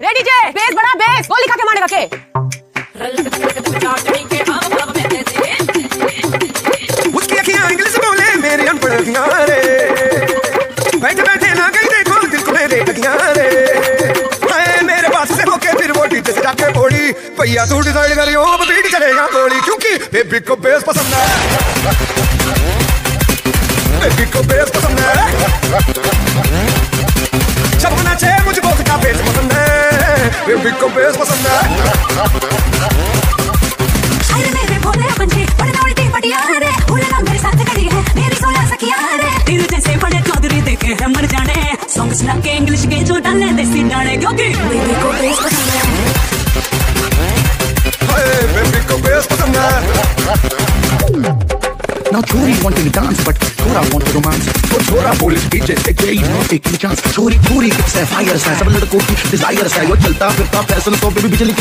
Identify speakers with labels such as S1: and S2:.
S1: Ready जे base बड़ा base गोली खा के मारेगा के
S2: उसकी अखियां इंग्लिश बोले मेरी अनपढ़ अखियां रे बैठे बैठे ना कहीं देखो दिल को मेरे अखियां रे मेरे पास से होके फिर वो टीचर से जाके बोली भैया तू डिसाइड करियो अब बीट चलेगा गोली क्योंकि बेबी को बेस पसंद है बेबी को बेस पसंद है जब नाचे मुझे बहुत का बेस पसंद है बेबी को बेस पसंद है
S3: अरे मेरे भोले पंछी बड़े उल्टी पटिया रे उड़ना मेरे साथ खड़ी है मेरी सोना सखिया रे तेरे जैसे बड़े चौधरी देखे हैं मर जाने सॉन्ग सुना के इंग्लिश के जो डाले देसी डाले क्योंकि बेबी को बेस पसंद है
S2: बेबी को बेस पसंद है
S4: Now Chori wanted to dance, but Chora wanted romance. So Chora बोले DJ take it, not taking chance. Chori it's a fire सा, सब लड़कों की desire सा, वो चलता फिरता फैशन तो बेबी बिजली